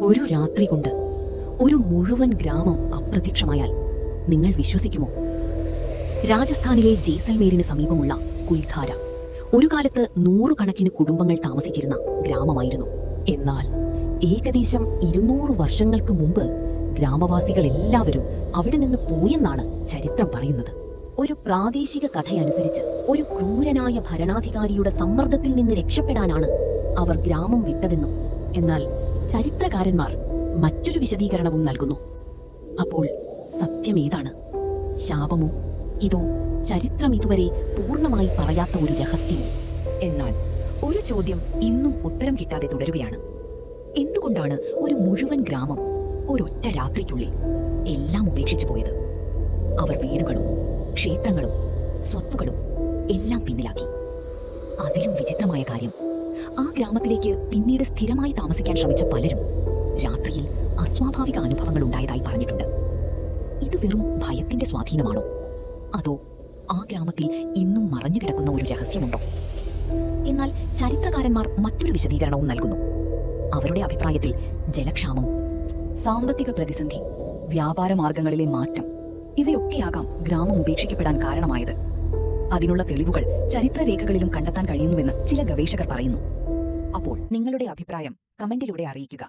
ഒരു രാത്രി കൊണ്ട് ഒരു മുഴുവൻ ഗ്രാമം അപ്രത്യക്ഷമായാൽ നിങ്ങൾ വിശ്വസിക്കുമോ? രാജസ്ഥാനിലെ ജയ്സൽമേരിന് സമീപമുള്ള കുൽധാര ഒരു കാലത്ത് നൂറുകണക്കിന് കുടുംബങ്ങൾ താമസിച്ചിരുന്ന ഗ്രാമമായിരുന്നു. എന്നാൽ ഏകദേശം 200 വർഷങ്ങൾക്ക് മുമ്പ് ഗ്രാമവാസികൾ എല്ലാവരും അവിടെ നിന്ന് പോയെന്നാണ് ചരിത്രം പറയുന്നത്. ഒരു പ്രാദേശിക കഥയനുസരിച്ച് ഒരു ക്രൂരനായ ഭരണാധികാരിയുടെ സമ്മർദ്ദത്തിൽ നിന്ന് രക്ഷപ്പെടാനാണ് അവർ ഗ്രാമം വിട്ടതെന്നും, എന്നാൽ ചരിത്രകാരന്മാർ മറ്റൊരു വിശദീകരണവും നൽകുന്നു. അപ്പോൾ സത്യമേതാണ്? ശാപമോ, ഇതോ ചരിത്രം ഇതുവരെ പൂർണ്ണമായി പറയാത്ത ഒരു രഹസ്യമോ? എന്നാൽ ഒരു ചോദ്യം ഇന്നും ഉത്തരം കിട്ടാതെ തുടരുകയാണ്. എന്തുകൊണ്ടാണ് ഒരു മുഴുവൻ ഗ്രാമം ഒരൊറ്റ രാത്രിക്കുള്ളിൽ എല്ലാം ഉപേക്ഷിച്ചു പോയത്? അവർ വീടുകളും ക്ഷേത്രങ്ങളും സ്വത്തുകളും എല്ലാം പിന്നിലാക്കി. അതിലും വിചിത്രമായ കാര്യം, ആ ഗ്രാമത്തിലേക്ക് പിന്നീട് സ്ഥിരമായി താമസിക്കാൻ ശ്രമിച്ച പലരും രാത്രിയിൽ അസ്വാഭാവിക അനുഭവങ്ങൾ ഉണ്ടായതായി പറഞ്ഞിട്ടുണ്ട്. ഇത് വെറും ഭയത്തിന്റെ സ്വാധീനമാണോ, അതോ ആ ഗ്രാമത്തിൽ ഇന്നും മറഞ്ഞു കിടക്കുന്ന ഒരു രഹസ്യമുണ്ടോ? എന്നാൽ ചരിത്രകാരന്മാർ മറ്റൊരു വിശദീകരണവും നൽകുന്നു. അവരുടെ അഭിപ്രായത്തിൽ ജലക്ഷാമം, സാമ്പത്തിക പ്രതിസന്ധി, വ്യാപാര മാർഗങ്ങളിലെ മാറ്റം ഇവയൊക്കെയാകാം ഗ്രാമം ഉപേക്ഷിക്കപ്പെടാൻ കാരണമായത്. അതിനുള്ള തെളിവുകൾ ചരിത്രരേഖകളിലും കണ്ടെത്താൻ കഴിയുന്നുവെന്ന് ചില ഗവേഷകർ പറയുന്നു. അപ്പോൾ നിങ്ങളുടെ അഭിപ്രായം കമന്റിലൂടെ അറിയിക്കുക.